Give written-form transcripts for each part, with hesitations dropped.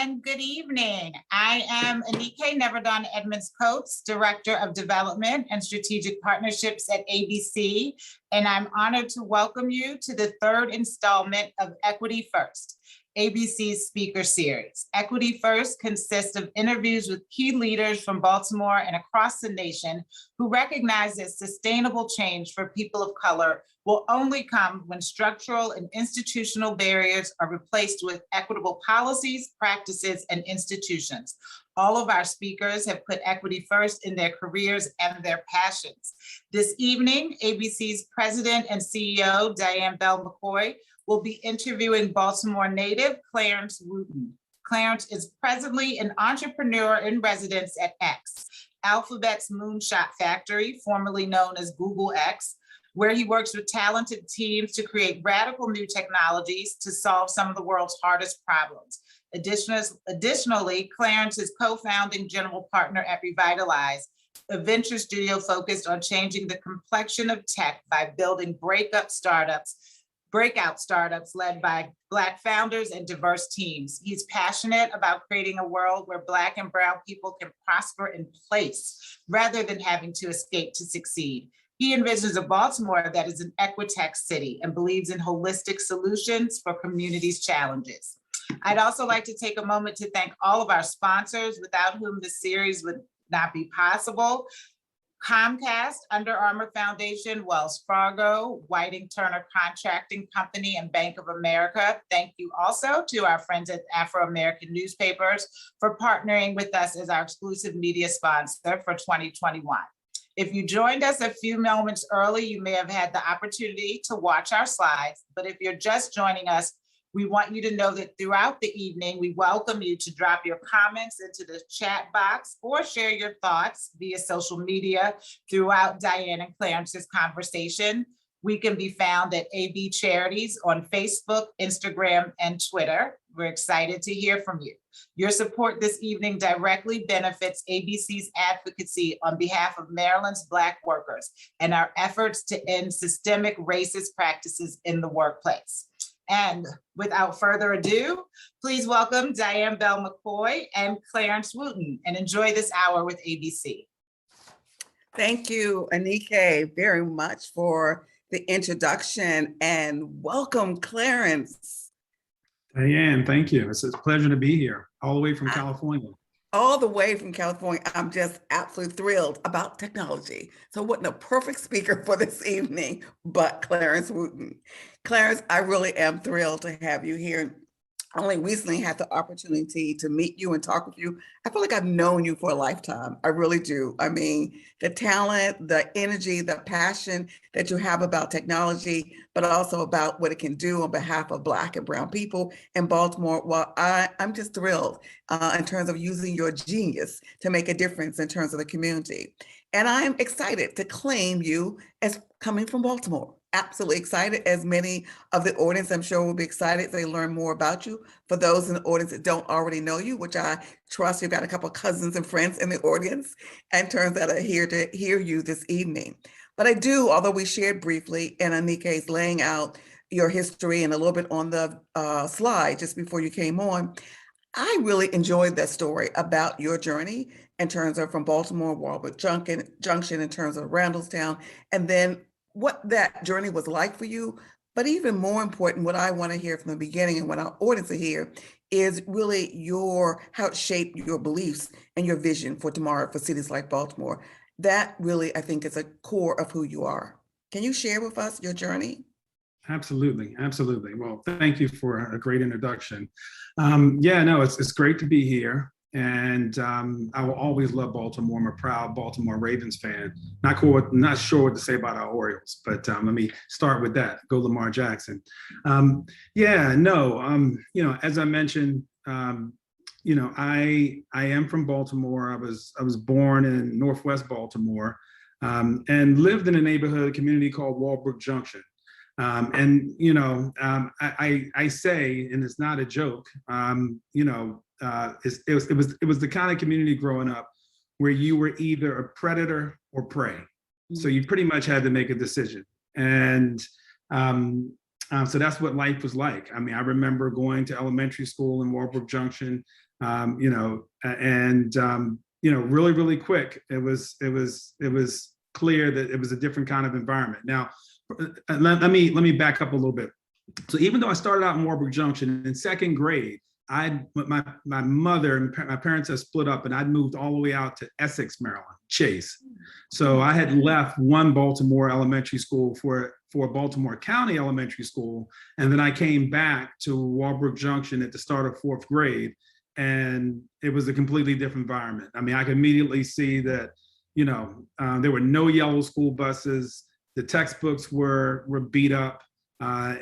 and good evening. I am Anike Neverdon Edmonds Coates, Director of Development and Strategic Partnerships at ABC, and I'm honored to welcome you to the third installment of Equity First, ABC's speaker series. Equity First consists of interviews with key leaders from Baltimore and across the nation who recognize that sustainable change for people of color will only come when structural and institutional barriers are replaced with equitable policies, practices, and institutions. All of our speakers have put equity first in their careers and their passions. This evening, ABC's President and CEO, Diane Bell McCoy, will be interviewing Baltimore native Clarence Wooten. Clarence is presently an entrepreneur in residence at X, Alphabet's Moonshot factory, formerly known as Google X, where he works with talented teams to create radical new technologies to solve some of the world's hardest problems. Additionally, Clarence is co-founding general partner at Revitalize, a venture studio focused on changing the complexion of tech by building breakout startups led by Black founders and diverse teams. He's passionate about creating a world where Black and brown people can prosper in place rather than having to escape to succeed. He envisions a Baltimore that is an equitech city and believes in holistic solutions for communities' challenges. I'd also like to take a moment to thank all of our sponsors, without whom this series would not be possible. Comcast, Under Armour Foundation, Wells Fargo, Whiting Turner Contracting Company, and Bank of America. Thank you also to our friends at Afro-American Newspapers for partnering with us as our exclusive media sponsor for 2021. If you joined us a few moments early, you may have had the opportunity to watch our slides, but if you're just joining us, we want you to know that throughout the evening, we welcome you to drop your comments into the chat box or share your thoughts via social media throughout Diane and Clarence's conversation. We can be found at AB Charities on Facebook, Instagram, and Twitter. We're excited to hear from you. Your support this evening directly benefits ABC's advocacy on behalf of Maryland's Black workers and our efforts to end systemic racist practices in the workplace. And without further ado, please welcome Diane Bell McCoy and Clarence Wooten and enjoy this hour with ABC. Thank you, Anike, very much for the introduction, and welcome, Clarence. Diane, thank you. It's a pleasure to be here, all the way from California. All the way from California. I'm just absolutely thrilled about technology. So what a perfect speaker for this evening, but Clarence Wooten. Clarence, I really am thrilled to have you here. I only recently had the opportunity to meet you and talk with you. I feel like I've known you for a lifetime. I really do. I mean, the talent, the energy, the passion that you have about technology, but also about what it can do on behalf of Black and brown people in Baltimore. Well, I'm just thrilled in terms of using your genius to make a difference in terms of the community. And I'm excited to claim you as coming from Baltimore. Absolutely excited, as many of the audience, I'm sure, will be excited as they learn more about you. For those in the audience that don't already know you, which I trust you've got a couple of cousins and friends in the audience, and turns out are here to hear you this evening. But I do, although we shared briefly, and Anike is laying out your history and a little bit on the slide just before you came on, I really enjoyed that story about your journey in terms of from Baltimore, Walbrook Junction, in terms of Randallstown, and then what that journey was like for you. But even more important, what I want to hear from the beginning and what our audience will hear is really how it shaped your beliefs and your vision for tomorrow for cities like Baltimore. That really, I think, is a core of who you are. Can you share with us your journey? Absolutely, absolutely. Well, thank you for a great introduction. It's great to be here. And I will always love Baltimore. I'm a proud Baltimore Ravens fan. Not sure what to say about our Orioles, but let me start with that. Go Lamar Jackson. As I mentioned, I am from Baltimore. I was born in Northwest Baltimore and lived in a neighborhood community called Walbrook Junction. I say, and it's not a joke, it was the kind of community growing up where you were either a predator or prey. So you pretty much had to make a decision. And So that's what life was like. I mean, I remember going to elementary school in Walbrook Junction, really, really quick. It was clear that it was a different kind of environment. Now, let me back up a little bit. So even though I started out in Walbrook Junction in second grade, my mother and my parents had split up, and I'd moved all the way out to Essex, Maryland, Chase. So I had left one Baltimore elementary school for Baltimore County Elementary School, and then I came back to Walbrook Junction at the start of fourth grade, and it was a completely different environment. I mean, I could immediately see that, there were no yellow school buses. The textbooks were beat up.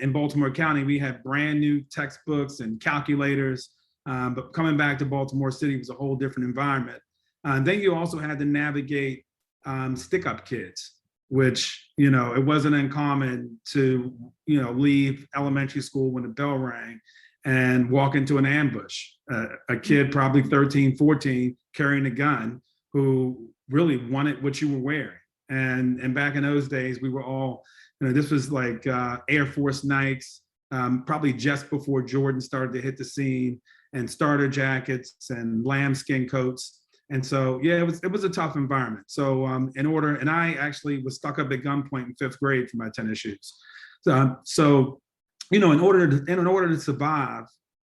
In Baltimore County, we had brand new textbooks and calculators, but coming back to Baltimore City was a whole different environment. Then you also had to navigate stick-up kids, which, it wasn't uncommon to, leave elementary school when the bell rang and walk into an ambush. A kid probably 13, 14, carrying a gun, who really wanted what you were wearing. And back in those days, we were all, this was like Air Force Nikes, probably just before Jordan started to hit the scene, and starter jackets and lambskin coats. And so, yeah, it was a tough environment. So and I actually was stuck up at gunpoint in fifth grade for my tennis shoes. So in order to survive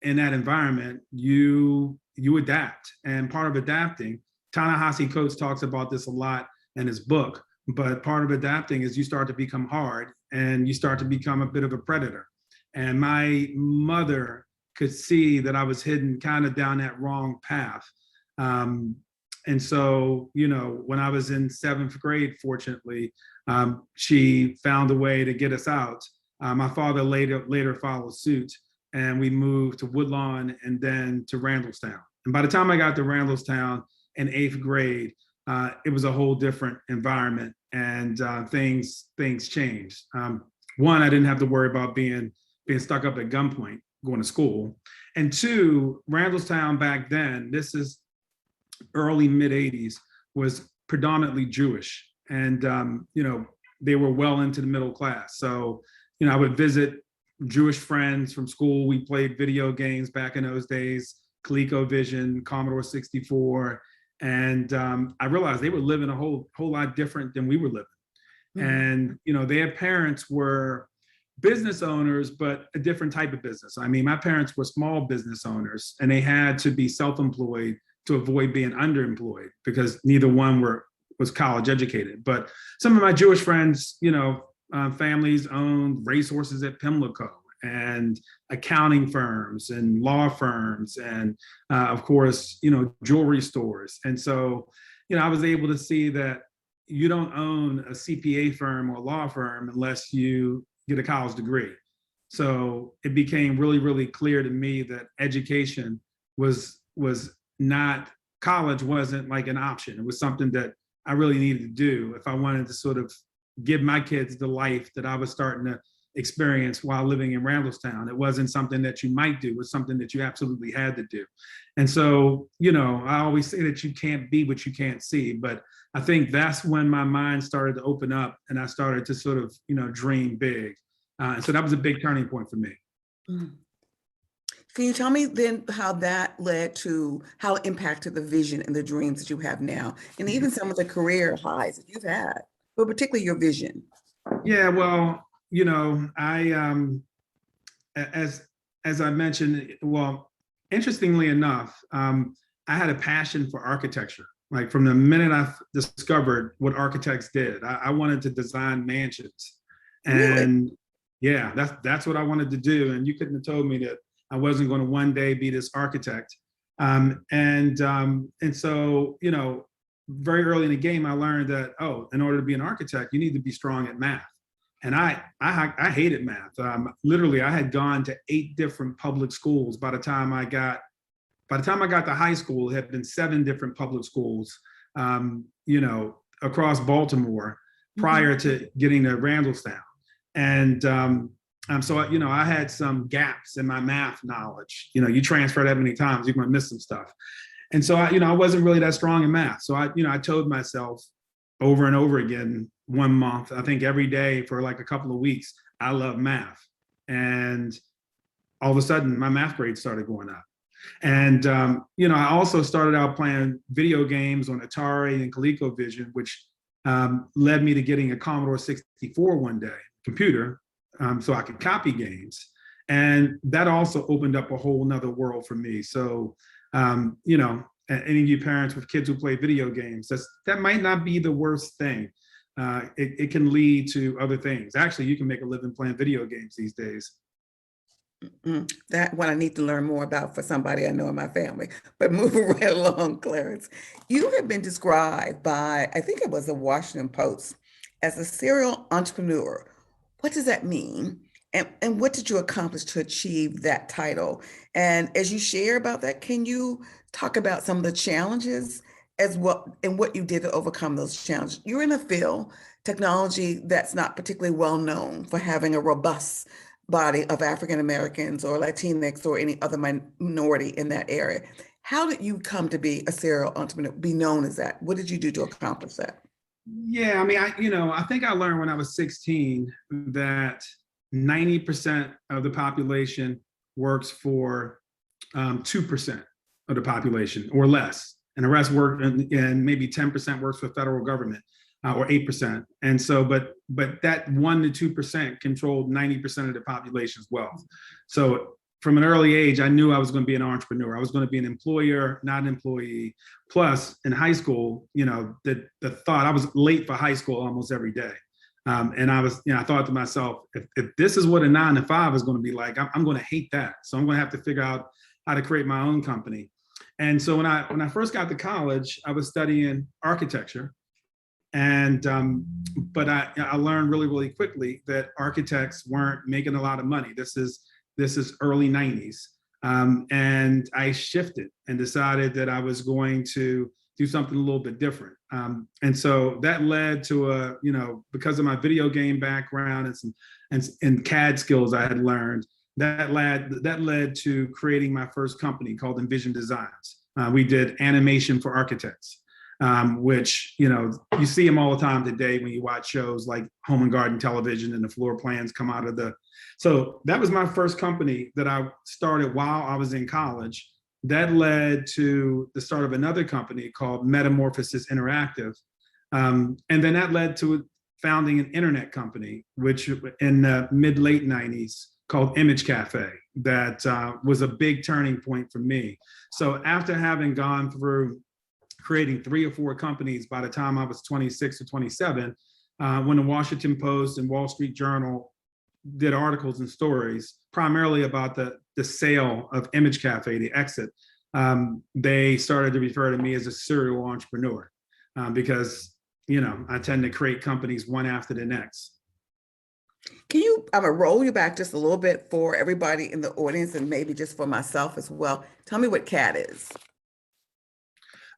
in that environment, you adapt. And part of adapting, Ta-Nehisi Coates talks about this a lot in his book, but part of adapting is you start to become hard and you start to become a bit of a predator. And my mother could see that I was heading kind of down that wrong path. And so, when I was in seventh grade, fortunately, she found a way to get us out. My father later followed suit, and we moved to Woodlawn and then to Randallstown. And by the time I got to Randallstown in eighth grade, it was a whole different environment, and things changed. One, I didn't have to worry about being stuck up at gunpoint going to school. And two, Randallstown back then, this is early mid 80s, was predominantly Jewish. And, they were well into the middle class. So, I would visit Jewish friends from school. We played video games back in those days, ColecoVision, Commodore 64. And I realized they were living a whole lot different than we were living. Mm-hmm. And, their parents were business owners, but a different type of business. I mean, my parents were small business owners, and they had to be self-employed to avoid being underemployed because neither one was college educated. But some of my Jewish friends, families owned racehorses at Pimlico and accounting firms and law firms and of course, jewelry stores. And so, I was able to see that you don't own a CPA firm or law firm unless you get a college degree. So it became really, really clear to me that education was not, college wasn't like an option. It was something that I really needed to do if I wanted to sort of give my kids the life that I was starting to experience while living in Randallstown. It wasn't something that you might do, it was something that you absolutely had to do. And so, I always say that you can't be what you can't see, but I think that's when my mind started to open up and I started to sort of, dream big. And so that was a big turning point for me. Mm-hmm. Can you tell me then how that led to, how it impacted the vision and the dreams that you have now, and even some of the career highs that you've had, but particularly your vision? Yeah, well, I, as I mentioned, well, interestingly enough, I had a passion for architecture. Like from the minute I discovered what architects did, I wanted to design mansions. And really? Yeah, that's what I wanted to do. And you couldn't have told me that I wasn't going to one day be this architect. And so, very early in the game, I learned that, in order to be an architect, you need to be strong at math. And I hated math. Literally, I had gone to 8 different public schools. By the time I got to high school, it had been 7 different public schools, across Baltimore prior to getting to Randallstown. And so, I had some gaps in my math knowledge. You transfer that many times, you're going to miss some stuff. And so, I wasn't really that strong in math. So I told myself over and over again, one month, I think every day for like a couple of weeks, I love math. And all of a sudden my math grades started going up. And, I also started out playing video games on Atari and ColecoVision, which led me to getting a Commodore 64 one day, computer, so I could copy games. And that also opened up a whole nother world for me. So, any of you parents with kids who play video games, that might not be the worst thing. It can lead to other things. Actually, you can make a living playing video games these days. That one I need to learn more about for somebody I know in my family. But moving right along, Clarence, you have been described by, I think it was the Washington Post, as a serial entrepreneur. What does that mean? And what did you accomplish to achieve that title? And as you share about that, can you talk about some of the challenges as well and what you did to overcome those challenges? You're in a field, technology, that's not particularly well known for having a robust body of African Americans or Latinx or any other minority in that area. How did you come to be a serial entrepreneur, be known as that? What did you do to accomplish that? Yeah, I mean, I think I learned when I was 16 that 90% of the population works for 2% of the population or less, and the rest work, and maybe 10% works for federal government. Or 8%. And so, but that 1% to 2% controlled 90% of the population's wealth. So from an early age, I knew I was going to be an entrepreneur. I was going to be an employer, not an employee. Plus, in high school, the thought, I was late for high school almost every day. And I thought to myself, if this is what a 9 to 5 is going to be like, I'm going to hate that. So I'm going to have to figure out how to create my own company. And so when I first got to college, I was studying architecture. And but I learned really, really quickly that architects weren't making a lot of money. This is early 90s. And I shifted and decided that I was going to do something a little bit different. And so that led to because of my video game background and CAD skills I had learned, that led to creating my first company called Envision Designs. We did animation for architects. Which, you see them all the time today when you watch shows like Home and Garden Television and the floor plans come out of so that was my first company that I started while I was in college. That led to the start of another company called Metamorphosis Interactive. And then that led to founding an internet company, which in the mid-late 90s called Image Cafe. That was a big turning point for me. So after having gone through creating 3 or 4 companies by the time I was 26 or 27, when the Washington Post and Wall Street Journal did articles and stories, primarily about the sale of Image Cafe, the exit, they started to refer to me as a serial entrepreneur because, I tend to create companies one after the next. Can you, I'm gonna roll you back just a little bit for everybody in the audience and maybe just for myself as well. Tell me what CAD is.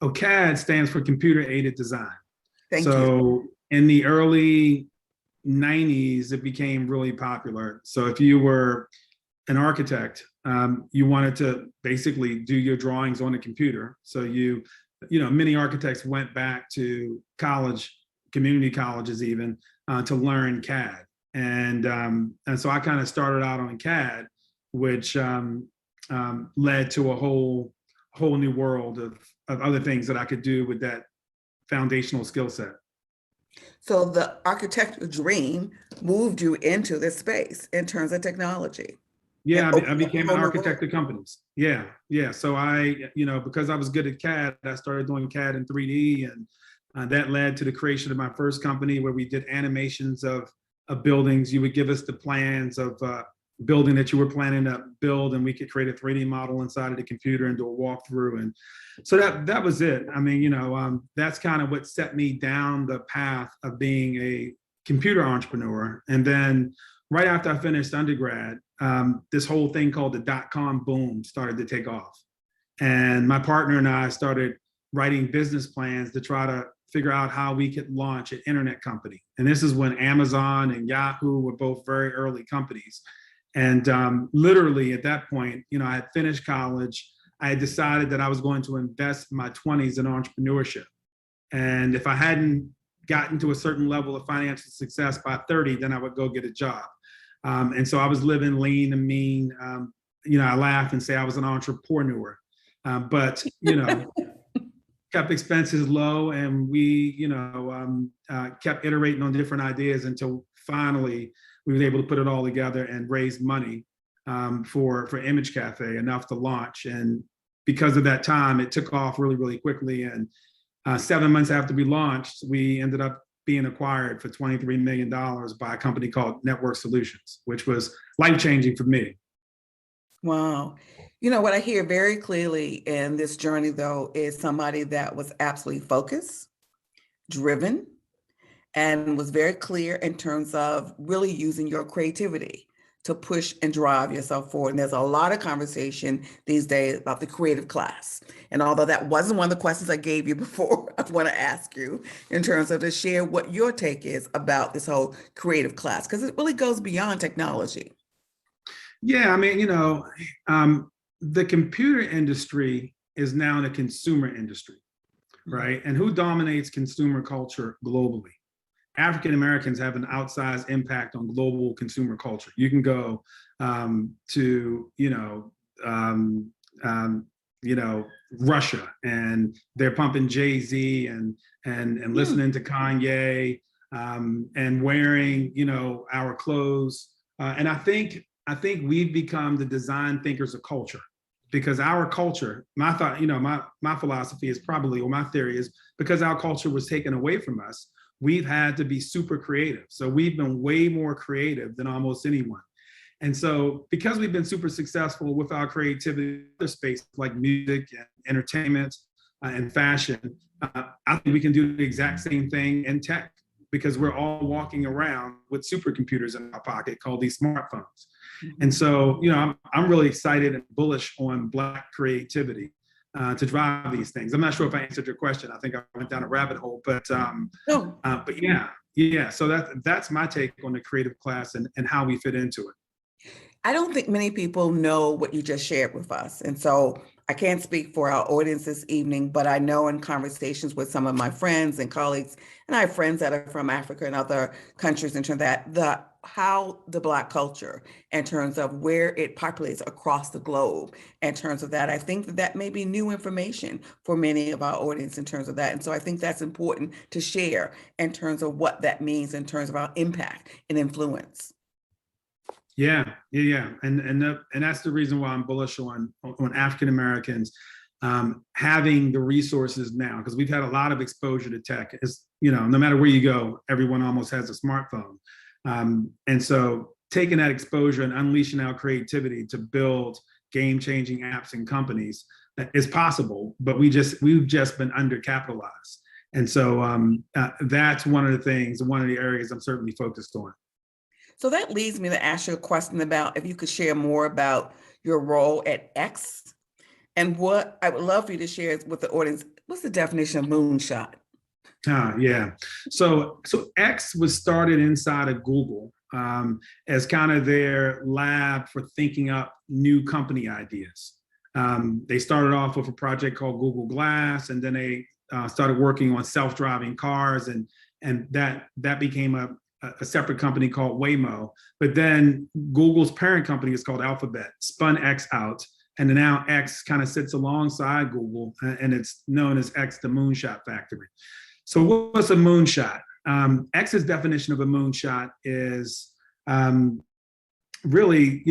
Oh, CAD stands for computer aided design. Thank you. So in the early 90s, it became really popular. So if you were an architect, you wanted to basically do your drawings on a computer. So many architects went back to college, community colleges even, to learn CAD. And so I kind of started out on CAD, which led to a whole new world of other things that I could do with that foundational skill set. So the architectural dream moved you into this space in terms of technology. Yeah, I became an architect of companies. Yeah. So I, because I was good at CAD, I started doing CAD in 3D, and that led to the creation of my first company where we did animations of buildings. You would give us the plans of building that you were planning to build, and we could create a 3D model inside of the computer and do a walkthrough. And so that was it. I mean, that's kind of what set me down the path of being a computer entrepreneur. And then right after I finished undergrad, this whole thing called the dot-com boom started to take off. And my partner and I started writing business plans to try to figure out how we could launch an internet company. And this is when Amazon and Yahoo were both very early companies. And literally at that point, I had finished college. I had decided that I was going to invest my 20s in entrepreneurship. And if I hadn't gotten to a certain level of financial success by 30, then I would go get a job. And so I was living lean and mean. I laugh and say I was an entrepreneur, but, kept expenses low, and we, kept iterating on different ideas until finally we were able to put it all together and raise money for Image Cafe, enough to launch. And because of that time, it took off really, really quickly. And 7 months after we launched, we ended up being acquired for $23 million by a company called Network Solutions, which was life-changing for me. Wow. What I hear very clearly in this journey, though, is somebody that was absolutely focused, driven, and was very clear in terms of really using your creativity to push and drive yourself forward. And there's a lot of conversation these days about the creative class. And although that wasn't one of the questions I gave you before, I want to ask you in terms of to share what your take is about this whole creative class, because it really goes beyond technology. Yeah, I mean, the computer industry is now in a consumer industry, right? And who dominates consumer culture globally? African Americans have an outsized impact on global consumer culture. You can go to, Russia, and they're pumping Jay-Z and listening to Kanye, and wearing, our clothes. And I think we've become the design thinkers of culture, because our culture, my thought, my philosophy is probably, or my theory is, because our culture was taken away from us, we've had to be super creative. So we've been way more creative than almost anyone. And so because we've been super successful with our creativity in other spaces like music and entertainment and fashion, I think we can do the exact same thing in tech, because we're all walking around with supercomputers in our pocket called these smartphones. And so, I'm really excited and bullish on Black creativity to drive these things. I'm not sure if I answered your question. I think I went down a rabbit hole, but yeah. So that's my take on the creative class and how we fit into it. I don't think many people know what you just shared with us. And so I can't speak for our audience this evening, but I know in conversations with some of my friends and colleagues, and I have friends that are from Africa and other countries in terms of that, how the Black culture, in terms of where it populates across the globe, in terms of that, I think that may be new information for many of our audience in terms of that. And so I think that's important to share in terms of what that means in terms of our impact and influence. Yeah. And that's the reason why I'm bullish on African Americans having the resources now, because we've had a lot of exposure to tech. It's, no matter where you go, everyone almost has a smartphone. And so taking that exposure and unleashing our creativity to build game-changing apps and companies is possible, but we've just been undercapitalized. And so that's one of the things, one of the areas I'm certainly focused on. So that leads me to ask you a question about if you could share more about your role at X, and what I would love for you to share with the audience. What's the definition of moonshot? Yeah. So X was started inside of Google as kind of their lab for thinking up new company ideas. They started off with a project called Google Glass, and then they started working on self-driving cars, and that became a separate company called Waymo. But then Google's parent company is called Alphabet, spun X out, and then now X kind of sits alongside Google, and it's known as X, the Moonshot Factory. So what's a moonshot? X's definition of a moonshot is really,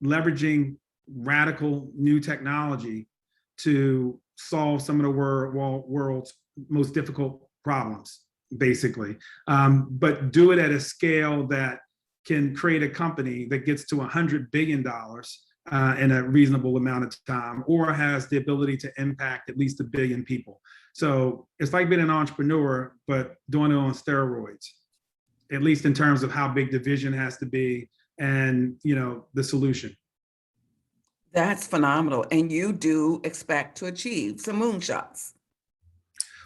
leveraging radical new technology to solve some of the world's most difficult problems, basically, but do it at a scale that can create a company that gets to $100 billion in a reasonable amount of time, or has the ability to impact at least 1 billion people. So it's like being an entrepreneur, but doing it on steroids, at least in terms of how big the vision has to be and, the solution. That's phenomenal. And you do expect to achieve some moonshots.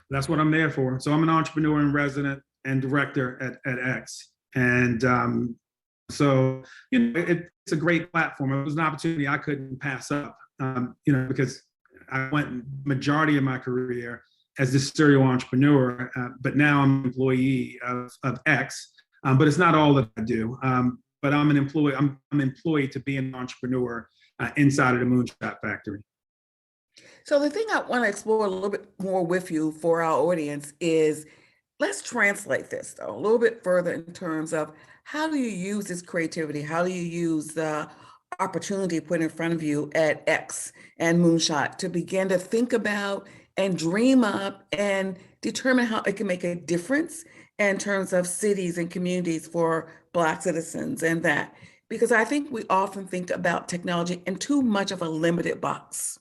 That's what I'm there for. So I'm an entrepreneur in resident and director at X. And so, it's a great platform. It was an opportunity I couldn't pass up, because I went majority of my career as this serial entrepreneur, but now I'm an employee of X. But it's not all that I do. but I'm an employee. I'm employed to be an entrepreneur inside of the Moonshot factory. So the thing I want to explore a little bit more with you for our audience is, let's translate this though a little bit further in terms of how do you use this creativity? How do you use the opportunity put in front of you at X and Moonshot to begin to think about and dream up and determine how it can make a difference in terms of cities and communities for Black citizens and that? Because I think we often think about technology in too much of a limited box.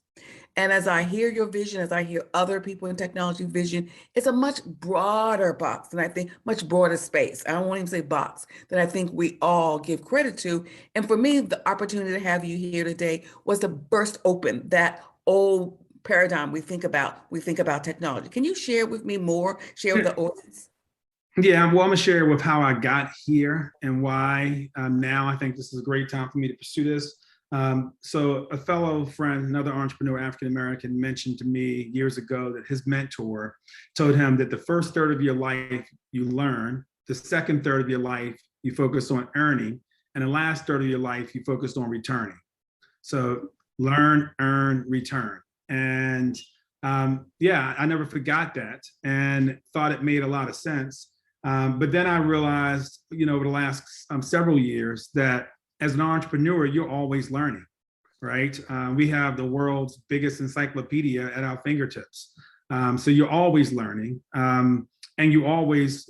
And as I hear your vision, as I hear other people in technology vision, it's a much broader box, and I think much broader space. I don't want to even say box, that I think we all give credit to. And for me, the opportunity to have you here today was to burst open that old paradigm we think about technology. Can you share with me more, share with the audience? Yeah, well, I'm gonna share with how I got here and why now I think this is a great time for me to pursue this. So a fellow friend, another entrepreneur, African-American, mentioned to me years ago that his mentor told him that the first third of your life you learn, the second third of your life you focus on earning, and the last third of your life you focused on returning. So learn, earn, return. And yeah, I never forgot that and thought it made a lot of sense. But then I realized, over the last several years that as an entrepreneur, you're always learning, right? We have the world's biggest encyclopedia at our fingertips. So you're always learning, and you're always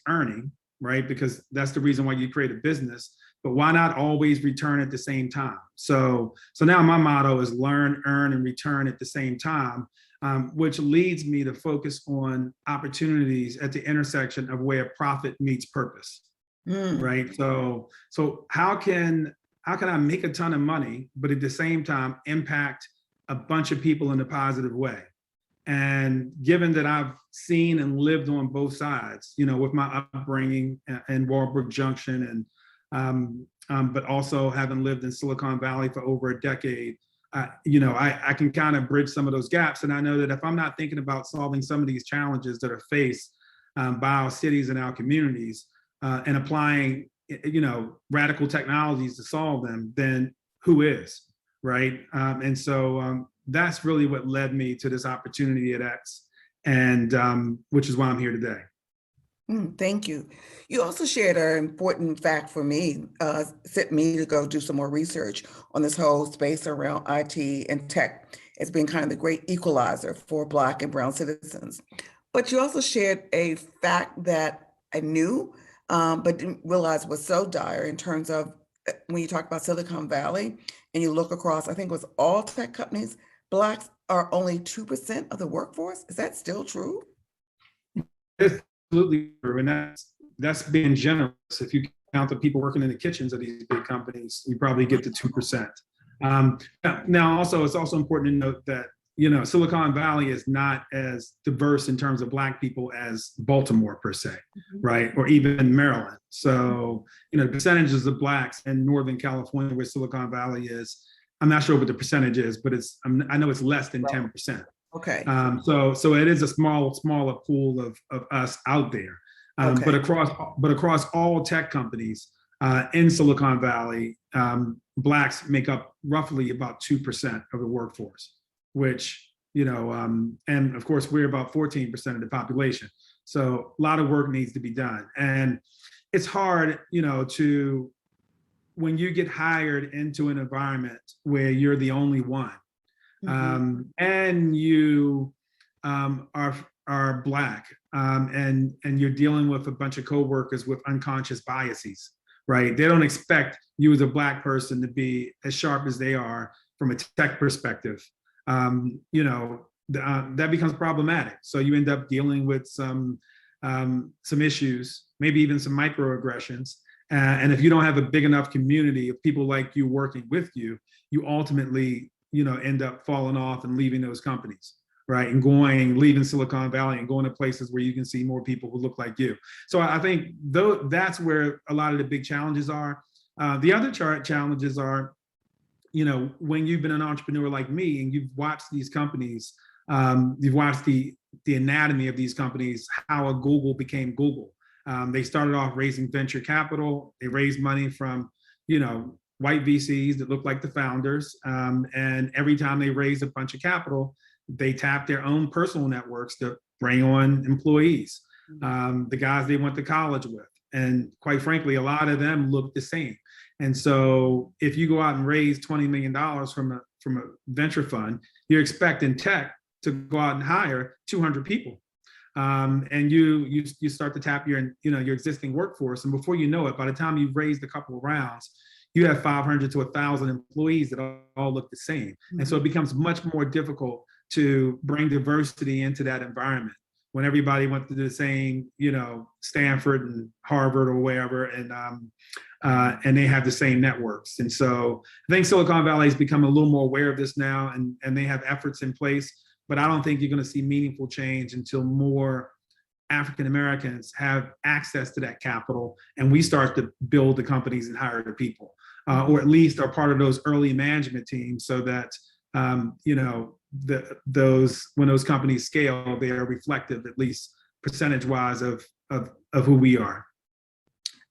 earning, right? Because that's the reason why you create a business. But why not always return at the same time? So now my motto is learn, earn, and return at the same time, which leads me to focus on opportunities at the intersection of where profit meets purpose. Right. So how can I make a ton of money, but at the same time impact a bunch of people in a positive way? And given that I've seen and lived on both sides, with my upbringing in Walbrook Junction and but also having lived in Silicon Valley for over a decade, I can kind of bridge some of those gaps. And I know that if I'm not thinking about solving some of these challenges that are faced by our cities and our communities, and applying, radical technologies to solve them, then who is, right? And so that's really what led me to this opportunity at X, and which is why I'm here today. Thank you. You also shared an important fact for me, sent me to go do some more research on this whole space around IT and tech as being kind of the great equalizer for Black and Brown citizens. But you also shared a fact that I knew, but didn't realize was so dire in terms of when you talk about Silicon Valley and you look across, I think it was all tech companies, Blacks are only 2% of the workforce. Is that still true? It's absolutely true. And that's being generous. If you count the people working in the kitchens of these big companies, you probably get to 2%. Now, also, it's also important to note that Silicon Valley is not as diverse in terms of Black people as Baltimore per se, right? Or even Maryland. So, the percentages of Blacks in Northern California, where Silicon Valley is, I'm not sure what the percentage is, but I know it's less than 10%. Okay. So it is a smaller pool of us out there. Okay. But across all tech companies in Silicon Valley, Blacks make up roughly about 2% of the workforce, which, and of course, we're about 14% of the population. So a lot of work needs to be done. And it's hard, when you get hired into an environment where you're the only one, and you are Black, and you're dealing with a bunch of coworkers with unconscious biases, right? They don't expect you as a Black person to be as sharp as they are from a tech perspective. That becomes problematic. So you end up dealing with some issues, maybe even some microaggressions. And if you don't have a big enough community of people like you working with you, you ultimately, end up falling off and leaving those companies, right? And leaving Silicon Valley and going to places where you can see more people who look like you. So I think that's where a lot of the big challenges are. The other challenges are, when you've been an entrepreneur like me and you've watched these companies, you've watched the anatomy of these companies, how a Google became Google, They started off raising venture capital. They raised money from, white VCs that look like the founders. And every time they raised a bunch of capital, they tapped their own personal networks to bring on employees, the guys they went to college with. And quite frankly, a lot of them look the same. And so if you go out and raise $20 million from a venture fund, you're expecting tech to go out and hire 200 people. And you start to tap your existing workforce. And before you know it, by the time you've raised a couple of rounds, you have 500 to 1,000 employees that all look the same. Mm-hmm. And so it becomes much more difficult to bring diversity into that environment when everybody went to the same, Stanford and Harvard or wherever, and they have the same networks. And so I think Silicon Valley has become a little more aware of this now, and they have efforts in place, but I don't think you're going to see meaningful change until more African Americans have access to that capital, and we start to build the companies and hire the people, or at least are part of those early management teams, so that when those companies scale, they are reflective, at least percentage-wise, of who we are.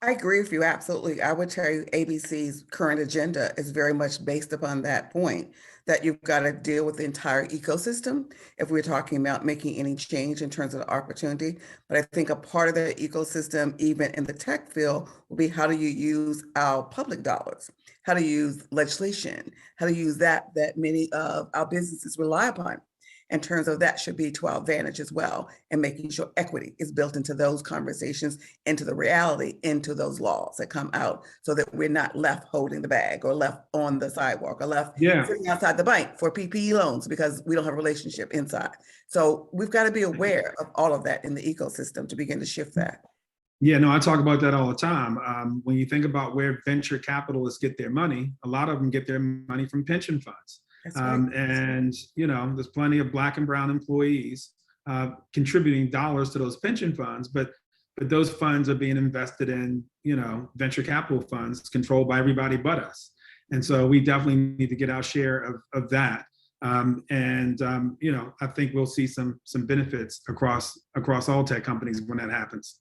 I agree with you, absolutely. I would tell you ABC's current agenda is very much based upon that point, that you've got to deal with the entire ecosystem if we're talking about making any change in terms of the opportunity. But I think a part of the ecosystem, even in the tech field, will be how do you use our public dollars? How to use legislation? How to use that many of our businesses rely upon? In terms of that should be to our advantage as well, and making sure equity is built into those conversations, into the reality, into those laws that come out, so that we're not left holding the bag or left on the sidewalk or left sitting outside the bank for PPE loans because we don't have a relationship inside. So we've got to be aware of all of that in the ecosystem to begin to shift that. Yeah, no, I talk about that all the time. When you think about where venture capitalists get their money, a lot of them get their money from pension funds. Right. And, there's plenty of Black and brown employees contributing dollars to those pension funds, but those funds are being invested in, venture capital funds controlled by everybody but us. And so we definitely need to get our share of that. I think we'll see some benefits across all tech companies when that happens.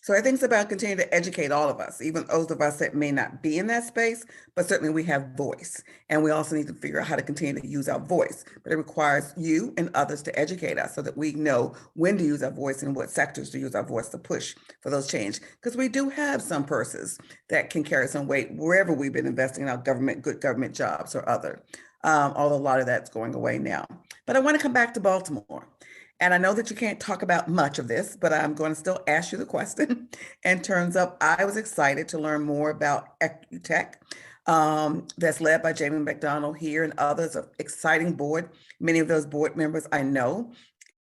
So I think it's about continuing to educate all of us, even those of us that may not be in that space, but certainly we have voice. And we also need to figure out how to continue to use our voice. But it requires you and others to educate us so that we know when to use our voice and what sectors to use our voice to push for those change. Because we do have some purses that can carry some weight wherever we've been investing in our good government jobs or other, although a lot of that's going away now. But I want to come back to Baltimore. And I know that you can't talk about much of this, but I'm going to still ask you the question in terms of, I was excited to learn more about equitech that's led by Jamie McDonald here and others, an exciting board. Many of those board members I know.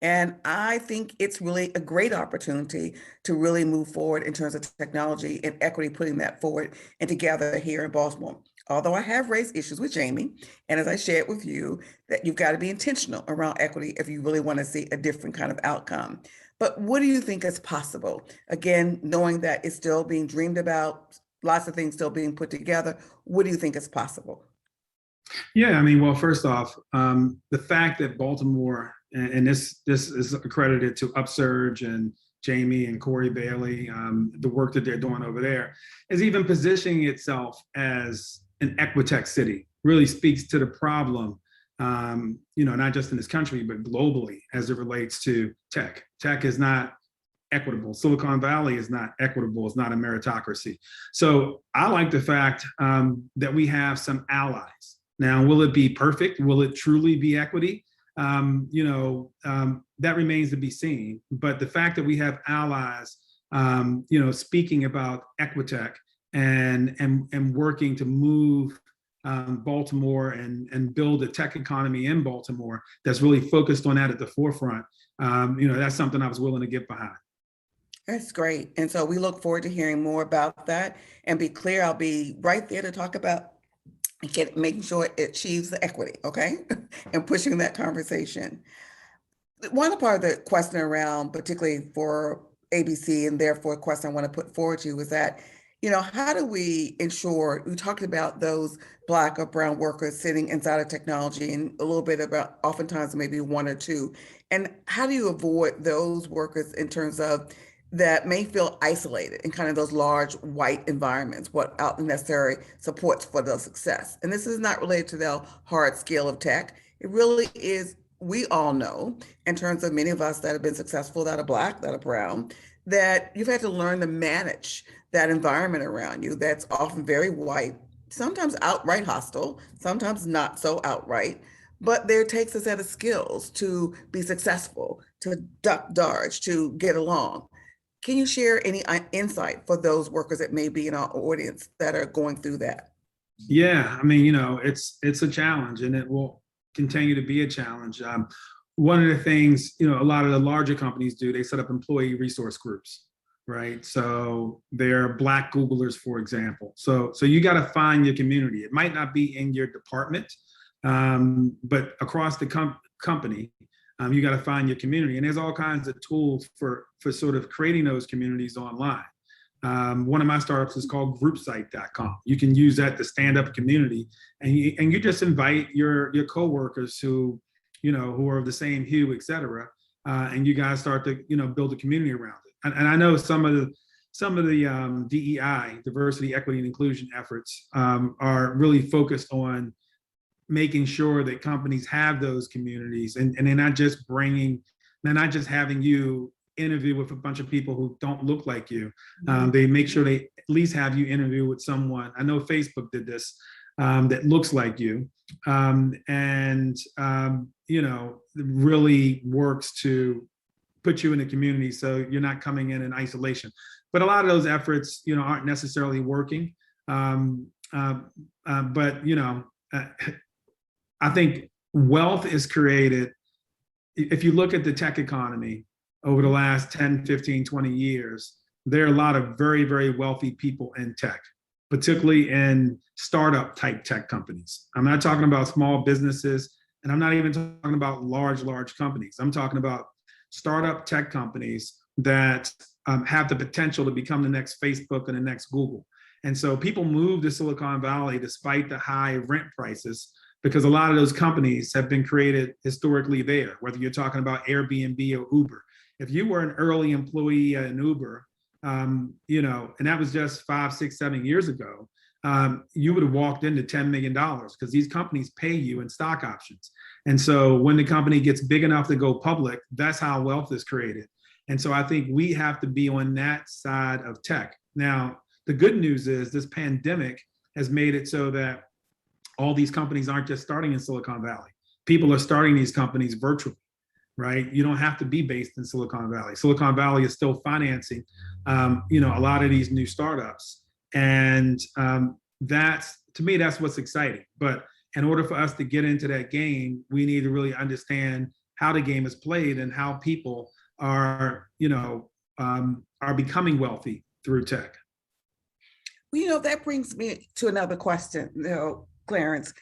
And I think it's really a great opportunity to really move forward in terms of technology and equity, putting that forward and together here in Baltimore. Although I have raised issues with Jamie, and as I shared with you, that you've got to be intentional around equity if you really want to see a different kind of outcome. But what do you think is possible? Again, knowing that it's still being dreamed about, lots of things still being put together, what do you think is possible? Yeah, well, first off, the fact that Baltimore, and this is accredited to Upsurge and Jamie and Corey Bailey, the work that they're doing over there, is even positioning itself as an equitech city, really speaks to the problem, not just in this country, but globally as it relates to tech. Tech is not equitable. Silicon Valley is not equitable. It's not a meritocracy. So I like the fact that we have some allies. Now, will it be perfect? Will it truly be equity? That remains to be seen. But the fact that we have allies, speaking about equitech and working to move Baltimore and build a tech economy in Baltimore that's really focused on that at the forefront, that's something I was willing to get behind. That's great. And so we look forward to hearing more about that. And be clear, I'll be right there to talk about making sure it achieves the equity, okay? And pushing that conversation. One part of the question around, particularly for ABC, and therefore a question I want to put forward to you, is that, how do we ensure, we talked about those Black or brown workers sitting inside of technology, and a little bit about oftentimes maybe one or two, and how do you avoid those workers in terms of that may feel isolated in kind of those large white environments without the necessary supports for their success. And this is not related to the hard skill of tech. It really is, we all know, in terms of many of us that have been successful, that are Black, that are brown, that you've had to learn to manage that environment around you that's often very white, sometimes outright hostile, sometimes not so outright. But there takes a set of skills to be successful, to duck dodge, to get along. Can you share any insight for those workers that may be in our audience that are going through that? Yeah, I mean, it's a challenge, and it will continue to be a challenge. One of the things, a lot of the larger companies do, they set up employee resource groups, right? So they're Black Googlers, for example. So you got to find your community. It might not be in your department, but across the company, you got to find your community. And there's all kinds of tools for sort of creating those communities online. One of my startups is called groupsite.com. You can use that to stand up a community, and you just invite your coworkers who are of the same hue, et cetera. And you guys start to, build a community around it. And I know some of the DEI, diversity, equity, and inclusion efforts are really focused on making sure that companies have those communities, and they're not just having you interview with a bunch of people who don't look like you. They make sure they at least have you interview with someone. I know Facebook did this, that looks like you, and really works to put you in the community so you're not coming in isolation. But a lot of those efforts, aren't necessarily working. But I think wealth is created. If you look at the tech economy over the last 10, 15, 20 years, there are a lot of very, very wealthy people in tech, particularly in startup type tech companies. I'm not talking about small businesses, and I'm not even talking about large companies. I'm talking about startup tech companies that have the potential to become the next Facebook and the next Google. And so people move to Silicon Valley despite the high rent prices, because a lot of those companies have been created historically there, whether you're talking about Airbnb or Uber. If you were an early employee at an Uber, and that was just 5, 6, 7 years ago, you would have walked into $10 million, because these companies pay you in stock options. And so when the company gets big enough to go public, that's how wealth is created. And so I think we have to be on that side of tech. Now, the good news is this pandemic has made it so that all these companies aren't just starting in Silicon Valley. People are starting these companies virtually, right? You don't have to be based in Silicon Valley. Silicon Valley is still financing, a lot of these new startups. And that's, to me, that's what's exciting. But in order for us to get into that game, we need to really understand how the game is played and how people are becoming wealthy through tech. Well, that brings me to another question, Clarence.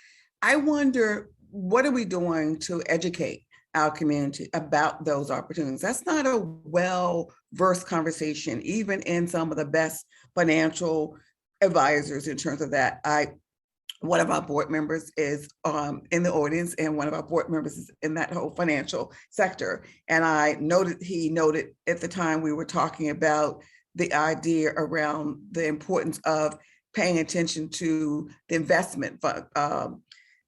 I wonder, what are we doing to educate our community about those opportunities? That's not a well-versed conversation, even in some of the best financial advisors in terms of that. One of our board members is in the audience, and one of our board members is in that whole financial sector. And he noted at the time we were talking about the idea around the importance of paying attention to the investment fund,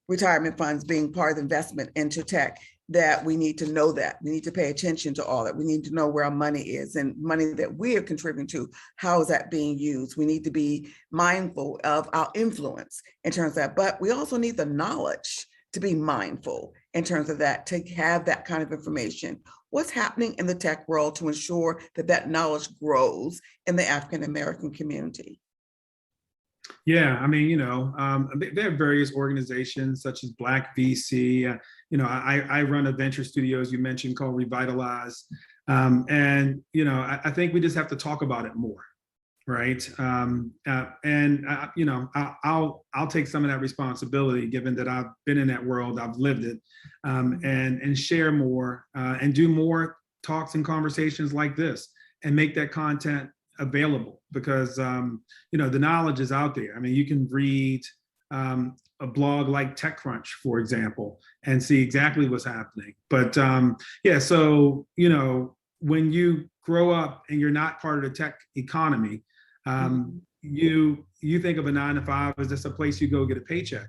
retirement funds being part of the investment into tech, that we need to know that. We need to pay attention to all that. We need to know where our money is, and money that we are contributing to, how is that being used? We need to be mindful of our influence in terms of that, but we also need the knowledge to be mindful in terms of that, to have that kind of information. What's happening in the tech world to ensure that that knowledge grows in the African-American community? Yeah, I mean, there are various organizations such as Black VC. I run a venture studio, as you mentioned, called Revitalize. I think we just have to talk about it more, right? I'll take some of that responsibility, given that I've been in that world, I've lived it, and share more and do more talks and conversations like this, and make that content available, because the knowledge is out there. I mean, you can read a blog like TechCrunch, for example, and see exactly what's happening. But so when you grow up and you're not part of the tech economy, you think of a 9 to 5 as just a place you go get a paycheck.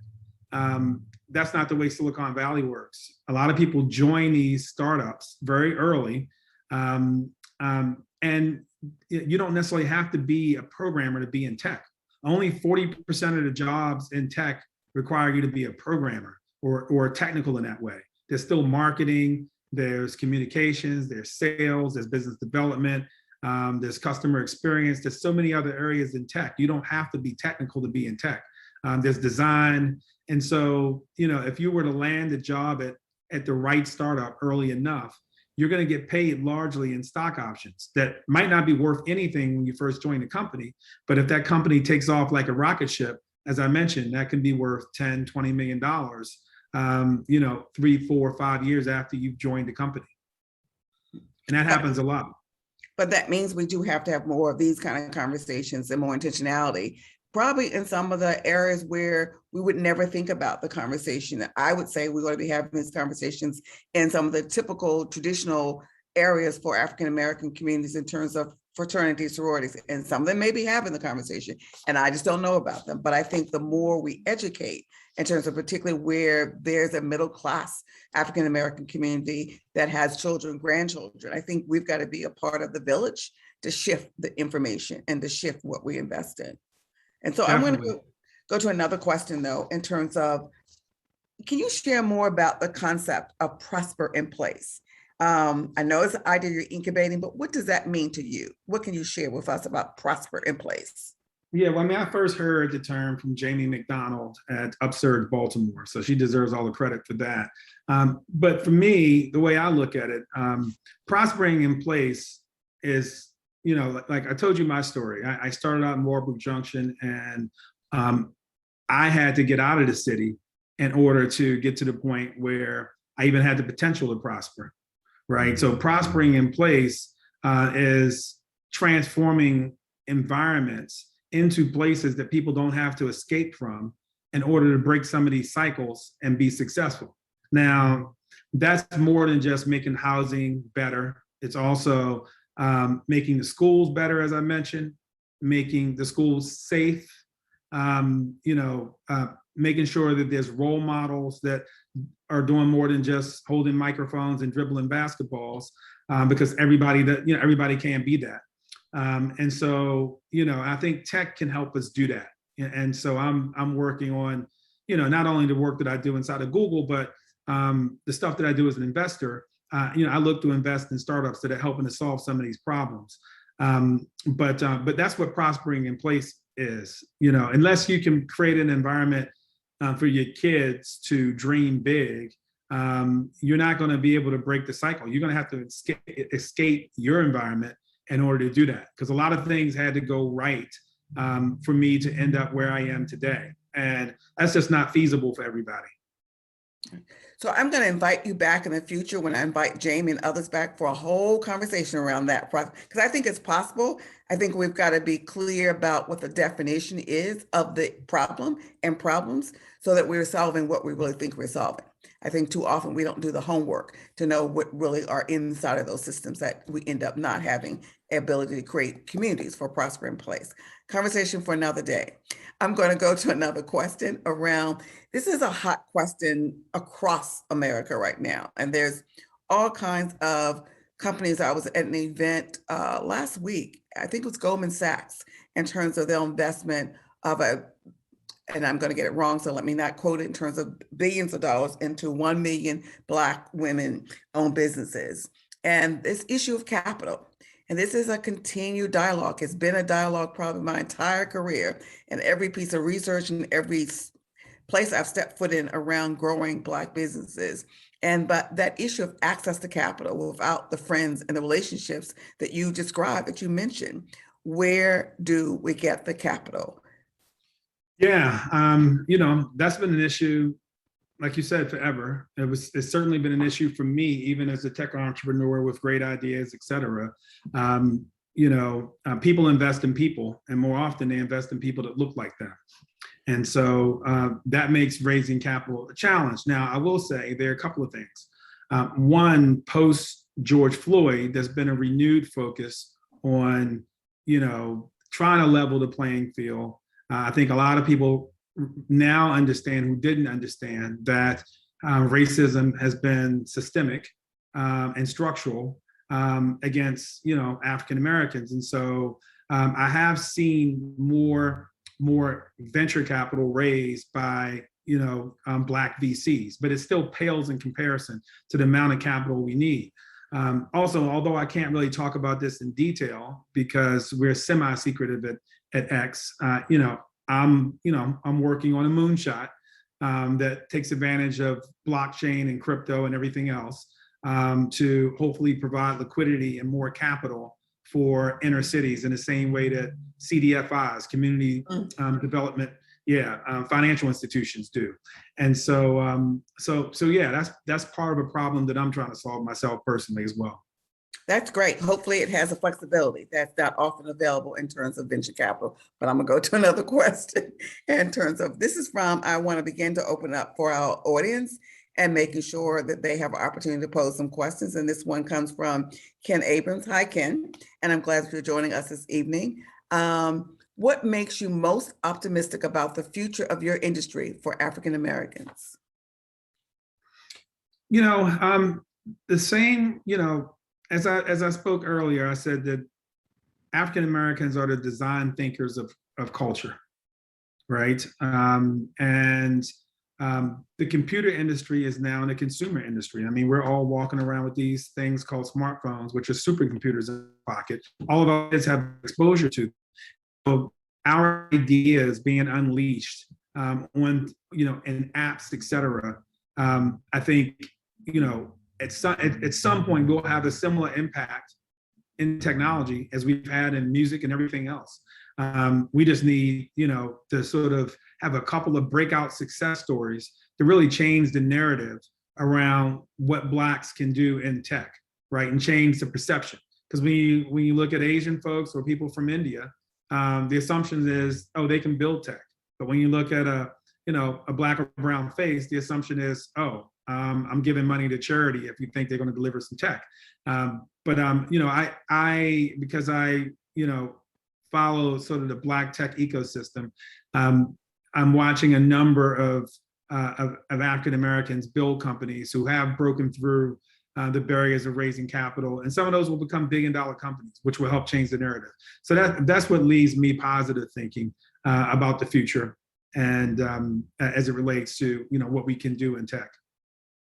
That's not the way Silicon Valley works. A lot of people join these startups very early, and you don't necessarily have to be a programmer to be in tech. Only 40% of the jobs in tech require you to be a programmer or technical in that way. There's still marketing, there's communications, there's sales, there's business development, there's customer experience. There's so many other areas in tech. You don't have to be technical to be in tech. There's design. And so, if you were to land a job at the right startup early enough, you're going to get paid largely in stock options that might not be worth anything when you first join the company. But if that company takes off like a rocket ship, as I mentioned, that can be worth $10, $20 million, 3, 4, 5 years after you've joined the company. And that happens a lot. But that means we do have to have more of these kind of conversations and more intentionality, probably in some of the areas where we would never think about the conversation. I would say we're going to be having these conversations in some of the typical traditional areas for African-American communities in terms of fraternities, sororities, and some of them may be having the conversation, and I just don't know about them. But I think the more we educate in terms of particularly where there's a middle class African-American community that has children, grandchildren, I think we've got to be a part of the village to shift the information and to shift what we invest in. And so Definitely. I'm going to go to another question though, in terms of, can you share more about the concept of prosper in place? I know it's an idea you're incubating, but what does that mean to you? What can you share with us about prosper in place? Yeah, well, I first heard the term from Jamie McDonald at Upsurge Baltimore, so she deserves all the credit for that. But for me, the way I look at it, prospering in place is, like I told you my story. I started out in Warbrook Junction, and I had to get out of the city in order to get to the point where I even had the potential to prosper, right? So prospering in place is transforming environments into places that people don't have to escape from in order to break some of these cycles and be successful. Now, that's more than just making housing better. It's also making the schools better, as I mentioned, making the schools safe, making sure that there's role models that are doing more than just holding microphones and dribbling basketballs, because everybody can't be that. And so, I think tech can help us do that. And so I'm working on, not only the work that I do inside of Google, but the stuff that I do as an investor. I look to invest in startups that are helping to solve some of these problems. But that's what prospering in place is. Unless you can create an environment for your kids to dream big, you're not going to be able to break the cycle. You're going to have to escape your environment in order to do that, because a lot of things had to go right for me to end up where I am today. And that's just not feasible for everybody. So I'm going to invite you back in the future when I invite Jamie and others back for a whole conversation around that process, because I think it's possible. I think we've got to be clear about what the definition is of the problem and problems so that we're solving what we really think we're solving. I think too often we don't do the homework to know what really are inside of those systems that we end up not having the ability to create communities for prospering place. Conversation for another day. I'm going to go to another question around, this is a hot question across America right now. And there's all kinds of companies. I was at an event last week, I think it was Goldman Sachs, in terms of their investment of and I'm going to get it wrong, so let me not quote it, in terms of billions of dollars into 1 million Black women-owned businesses. And this issue of capital. And this is a continued dialogue. It's been a dialogue probably my entire career, and every piece of research and every place I've stepped foot in around growing Black businesses. But that issue of access to capital without the friends and the relationships that you described, that you mentioned, where do we get the capital? Yeah, that's been an issue, like you said, forever. It's certainly been an issue for me, even as a tech entrepreneur with great ideas, et cetera. People invest in people, and more often they invest in people that look like them. And so that makes raising capital a challenge. Now, I will say there are a couple of things. One, post George Floyd, there's been a renewed focus on, trying to level the playing field. I think a lot of people now understand, who didn't understand, that racism has been systemic and structural against, African Americans. And so I have seen more venture capital raised by, Black VCs, but it still pales in comparison to the amount of capital we need. Also, although I can't really talk about this in detail because we're semi-secretive at X, I'm working on a moonshot that takes advantage of blockchain and crypto and everything else to hopefully provide liquidity and more capital for inner cities in the same way that CDFIs, community development, financial institutions do. And so yeah, that's part of a problem that I'm trying to solve myself personally as well. That's great. Hopefully it has a flexibility that's not often available in terms of venture capital. But I'm gonna go to another question in terms of, this is from, I want to begin to open up for our audience and making sure that they have an opportunity to pose some questions. And this one comes from Ken Abrams. Hi, Ken. And I'm glad that you're joining us this evening. What makes you most optimistic about the future of your industry for African Americans? The same, as I spoke earlier, I said that African Americans are the design thinkers of culture, right? The computer industry is now in the consumer industry. I mean, we're all walking around with these things called smartphones, which are supercomputers in the pocket. All of us have exposure to. So our ideas being unleashed on, in apps, et cetera. I think, at some point we'll have a similar impact in technology as we've had in music and everything else. We just need, to sort of have a couple of breakout success stories to really change the narrative around what Blacks can do in tech, right? And change the perception. Because when you look at Asian folks or people from India, the assumption is, oh, they can build tech. But when you look at a Black or brown face, the assumption is, oh, I'm giving money to charity if you think they're going to deliver some tech. Because I follow sort of the Black tech ecosystem, I'm watching a number of African Americans build companies who have broken through the barriers of raising capital, and some of those will become billion-dollar companies, which will help change the narrative. So that's what leaves me positive thinking about the future, and as it relates to what we can do in tech.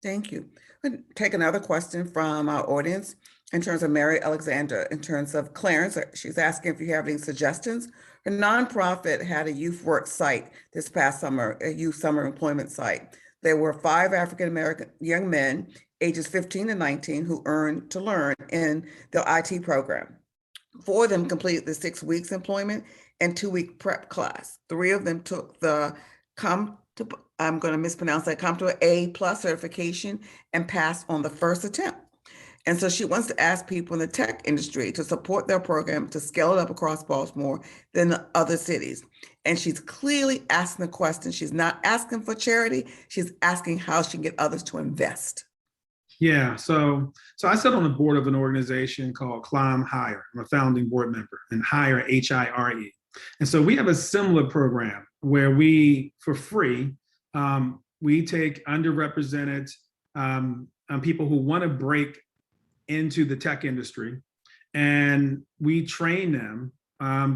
Thank you. I'll take another question from our audience in terms of Mary Alexander, in terms of Clarence. She's asking if you have any suggestions. Her nonprofit had a youth work site this past summer, a youth summer employment site. There were 5 African-American young men, ages 15 to 19, who earned to learn in the IT program. 4 of them completed the 6 weeks employment and 2-week prep class. 3 of them took the I'm going to mispronounce that, CompTIA A+ certification and passed on the first attempt. And so she wants to ask people in the tech industry to support their program to scale it up across Baltimore than the other cities. And she's clearly asking the question. She's not asking for charity. She's asking how she can get others to invest. Yeah, so I sit on the board of an organization called Climb Hire. I'm a founding board member, and Hire, H-I-R-E. And so we have a similar program where we, for free, we take underrepresented people who want to break into the tech industry, and we train them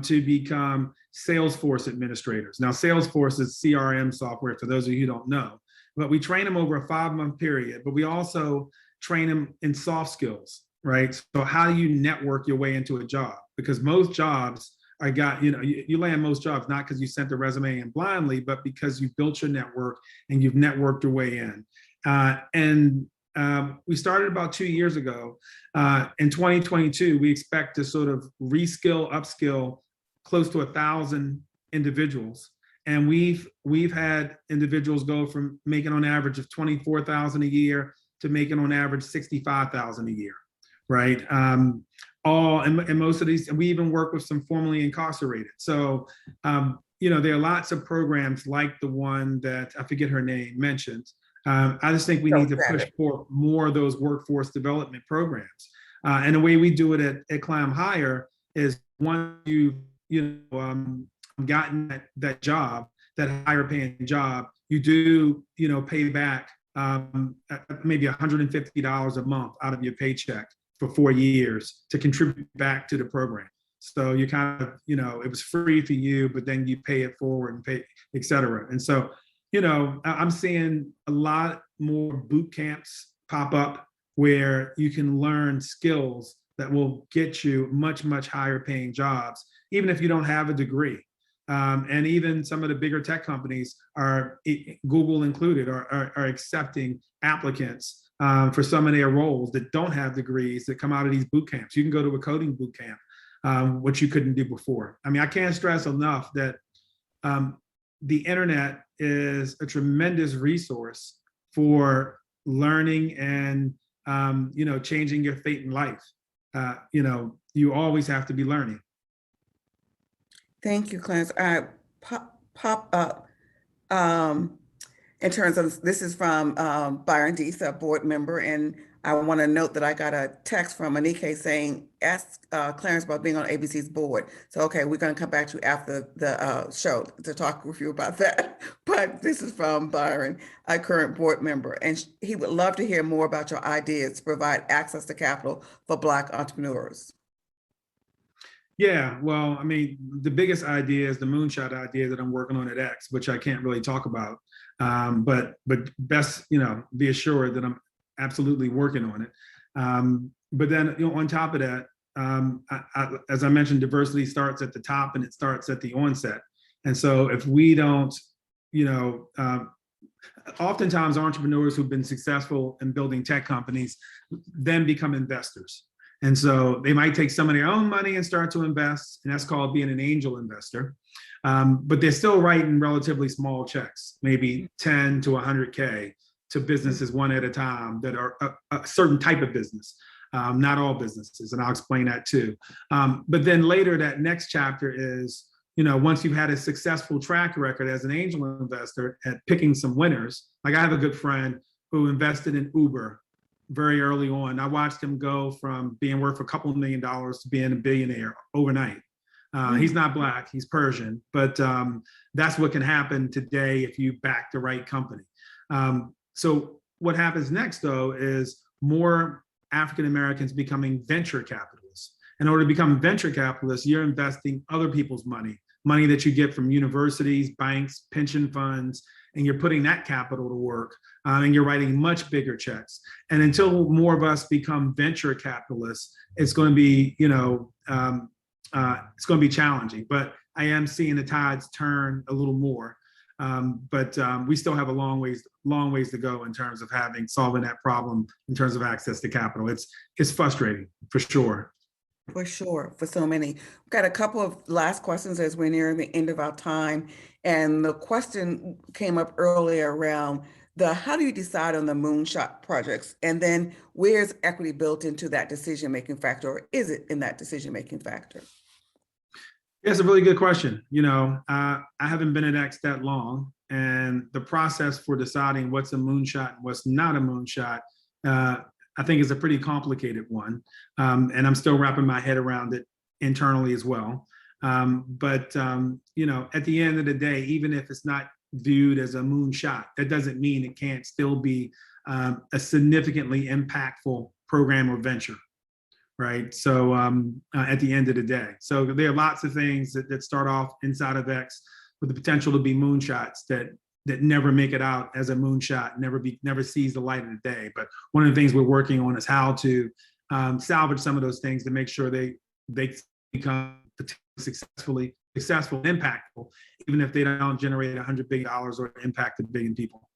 to become Salesforce administrators. Now, Salesforce is CRM software, for those of you who don't know, but we train them over a 5-month period, but we also train them in soft skills, right? So how do you network your way into a job? Because most jobs you land most jobs not because you sent the resume in blindly, but because you built your network and you've networked your way in. We started about 2 years ago. In 2022, we expect to sort of reskill, upskill close to 1,000 individuals. And we've had individuals go from making on average of $24,000 a year to making on average $65,000 a year, right? And most of these, we even work with some formerly incarcerated. So, there are lots of programs like the one that, I forget her name, mentioned, I just think we So need to push better. for more of those workforce development programs. And the way we do it at Climb Higher is once you've gotten that job, that higher paying job, you do pay back maybe $150 a month out of your paycheck for 4 years to contribute back to the program. So you kind of, it was free for you, but then you pay it forward and pay, et cetera. And so, I'm seeing a lot more boot camps pop up where you can learn skills that will get you much, much higher paying jobs, even if you don't have a degree. And even some of the bigger tech companies are, Google included, are accepting applicants for some of their roles that don't have degrees that come out of these boot camps. You can go to a coding boot camp, which you couldn't do before. I mean, I can't stress enough that the internet is a tremendous resource for learning and changing your fate in life. You always have to be learning. Thank you, Clarence. I pop up in terms of, this is from Byron Deese, a board member, and I want to note that I got a text from Anike saying, ask Clarence about being on ABC's board. So, okay, we're going to come back to you after the show to talk with you about that. But this is from Byron, a current board member, and he would love to hear more about your ideas to provide access to capital for Black entrepreneurs. Yeah, well, I mean, the biggest idea is the Moonshot idea that I'm working on at X, which I can't really talk about. But best, be assured that I'm absolutely working on it. But then, on top of that, as I mentioned, diversity starts at the top and it starts at the onset. And so if we don't, oftentimes entrepreneurs who've been successful in building tech companies then become investors. And so they might take some of their own money and start to invest, and that's called being an angel investor. But they're still writing relatively small checks, maybe 10 to 100K to businesses one at a time that are a certain type of business, not all businesses, and I'll explain that too. But then later, that next chapter is, once you've had a successful track record as an angel investor at picking some winners. Like I have a good friend who invested in Uber very early on. I watched him go from being worth a couple $1 million to being a billionaire overnight. He's not Black, he's Persian, but that's what can happen today if you back the right company. So what happens next, though, is more African Americans becoming venture capitalists. In order to become venture capitalists, you're investing other people's money that you get from universities, banks, pension funds, and you're putting that capital to work, and you're writing much bigger checks. And until more of us become venture capitalists, it's going to be, it's going to be challenging. But I am seeing the tides turn a little more. But we still have a long ways to go in terms of solving that problem in terms of access to capital. It's frustrating for sure. For sure, for so many. We've got a couple of last questions as we're nearing the end of our time. And the question came up earlier around how do you decide on the Moonshot projects? And then where's equity built into that decision-making factor, or is it in that decision-making factor? Yeah, it's a really good question. I haven't been at X that long, and the process for deciding what's a moonshot and what's not a moonshot, I think is a pretty complicated one. And I'm still wrapping my head around it internally as well. But at the end of the day, even if it's not viewed as a moonshot, that doesn't mean it can't still be a significantly impactful program or venture. Right. So at the end of the day, so there are lots of things that start off inside of X with the potential to be moonshots that never make it out as a moonshot, never sees the light of the day. But one of the things we're working on is how to salvage some of those things to make sure they become successful and impactful, even if they don't generate $100 billion or impact a billion people.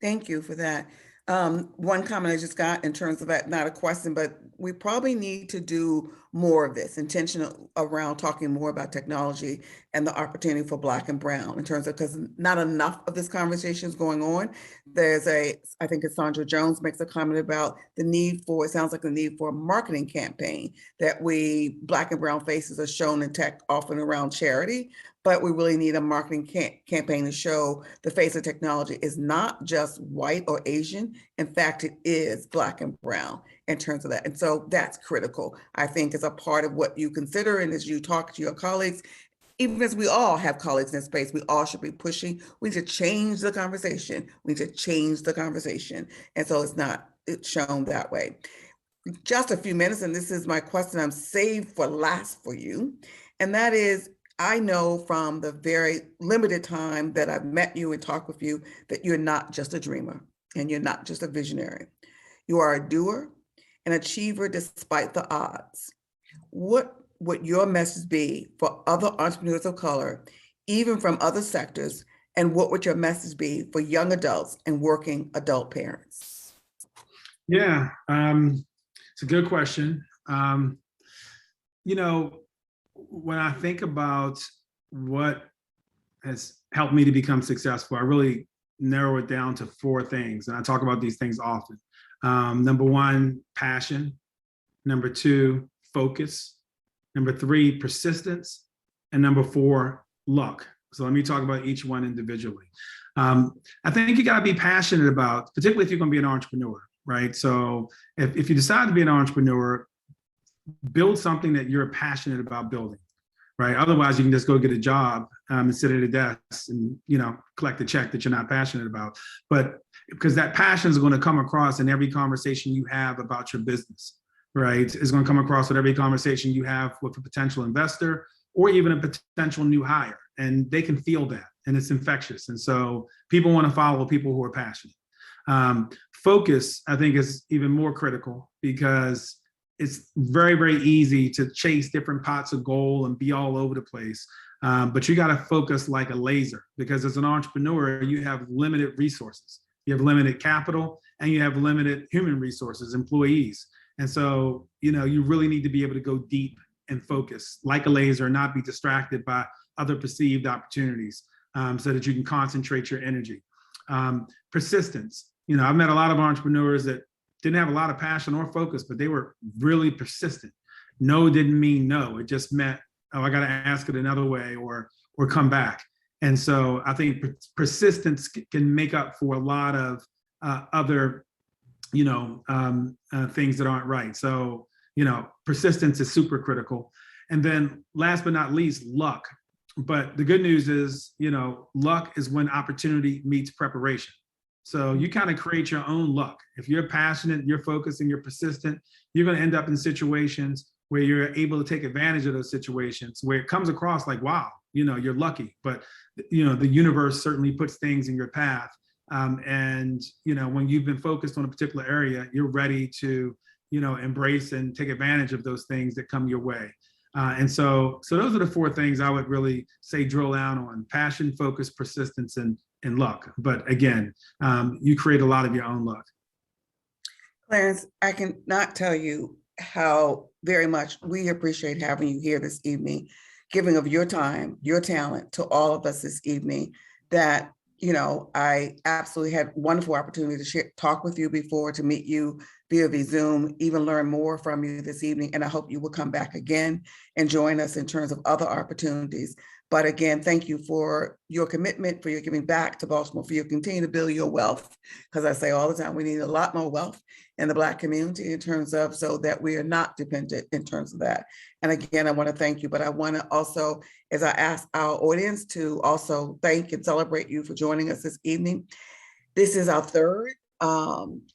Thank you for that. One comment I just got in terms of that, not a question, but we probably need to do more of this, intentional around talking more about technology and the opportunity for Black and Brown in terms of, because not enough of this conversation is going on. I think it's Sandra Jones makes a comment about the need for, it sounds like the need for a marketing campaign that Black and Brown faces are shown in tech often around charity, but we really need a marketing campaign to show the face of technology is not just white or Asian. In fact, it is Black and Brown in terms of that. And so that's critical, I think, as a part of what you consider. And as you talk to your colleagues, even as we all have colleagues in space, we all should be pushing. We need to change the conversation. We need to change the conversation. And so it's shown that way. Just a few minutes, and this is my question I'm saved for last for you. And that is, I know from the very limited time that I've met you and talked with you that you're not just a dreamer and you're not just a visionary. You are a doer, an achiever despite the odds. What would your message be for other entrepreneurs of color, even from other sectors? And what would your message be for young adults and working adult parents? Yeah, it's a good question. When I think about what has helped me to become successful, I really narrow it down to 4 things. And I talk about these things often. Number 1, passion. Number 2, focus. Number 3, persistence. And number 4, luck. So let me talk about each one individually. I think you gotta be passionate about, particularly if you're gonna be an entrepreneur, right? So if you decide to be an entrepreneur, build something that you're passionate about building, right? Otherwise, you can just go get a job and sit at a desk and collect a check that you're not passionate about. But because that passion is going to come across in every conversation you have about your business, right? It's going to come across with every conversation you have with a potential investor or even a potential new hire, and they can feel that, and it's infectious. And so people want to follow people who are passionate. Focus, I think, is even more critical because it's very, very easy to chase different pots of gold and be all over the place. But you got to focus like a laser, because as an entrepreneur, you have limited resources. You have limited capital and you have limited human resources, employees. And so, you really need to be able to go deep and focus like a laser, not be distracted by other perceived opportunities, so that you can concentrate your energy. Persistence. I've met a lot of entrepreneurs that didn't have a lot of passion or focus, but they were really persistent. No didn't mean no. It just meant, oh, I got to ask it another way or come back. And so I think persistence can make up for a lot of other, things that aren't right. So, persistence is super critical. And then last but not least, luck. But the good news is, luck is when opportunity meets preparation. So you kind of create your own luck. If you're passionate, you're focused, and you're persistent, you're going to end up in situations where you're able to take advantage of those situations where it comes across like, wow, you're lucky. But, the universe certainly puts things in your path. And when you've been focused on a particular area, you're ready to, embrace and take advantage of those things that come your way. And so those are the 4 things I would really say drill down on: passion, focus, persistence, and luck. But again, you create a lot of your own luck. Clarence, I cannot tell you how very much we appreciate having you here this evening, giving of your time, your talent to all of us this evening. That, I absolutely had wonderful opportunity to talk with you before, to meet you via Zoom, even learn more from you this evening. And I hope you will come back again and join us in terms of other opportunities. But again, thank you for your commitment, for your giving back to Baltimore, for your continue to build your wealth. Because I say all the time, we need a lot more wealth in the Black community in terms of, so that we are not dependent in terms of that. And again, I want to thank you, but I want to also, as I ask our audience to also thank and celebrate you for joining us this evening. This is our third,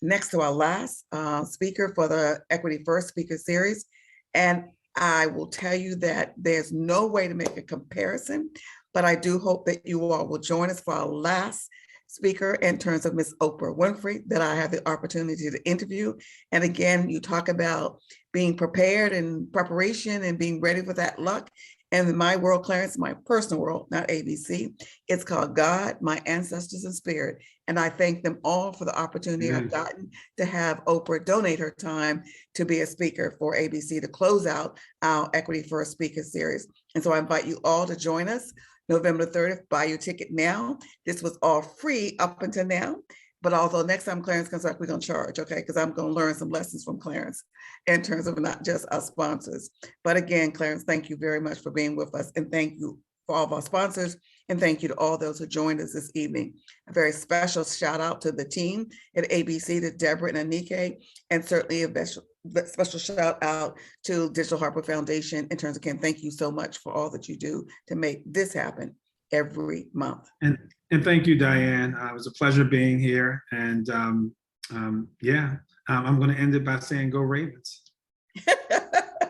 next to our last speaker for the Equity First Speaker Series. And I will tell you that there's no way to make a comparison, but I do hope that you all will join us for our last speaker in terms of Miss Oprah Winfrey, that I have the opportunity to interview. And again, you talk about being prepared and preparation and being ready for that luck. And in my world, Clarence, my personal world, not ABC, it's called God, My Ancestors and Spirit. And I thank them all for the opportunity I've gotten to have Oprah donate her time to be a speaker for ABC to close out our Equity First Speaker Series. And so I invite you all to join us November 30th. Buy your ticket now. This was all free up until now. But although next time Clarence comes back, we're going to charge, okay? Because I'm going to learn some lessons from Clarence in terms of not just our sponsors. But again, Clarence, thank you very much for being with us. And thank you for all of our sponsors. And thank you to all those who joined us this evening. A very special shout out to the team at ABC, to Deborah and Anike, and certainly a special shout out to Digital Harper Foundation in terms of, again, thank you so much for all that you do to make this happen every month. And thank you, Diane. It was a pleasure being here. And yeah, I'm going to end it by saying, go Ravens. A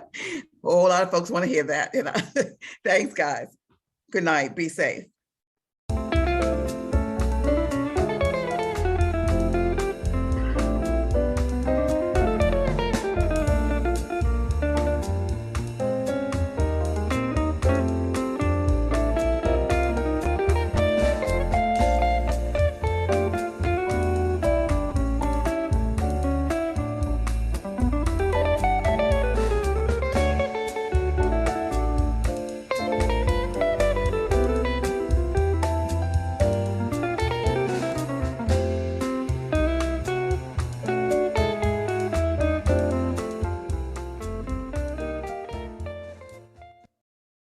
whole lot of folks want to hear that. Thanks, guys. Good night. Be safe.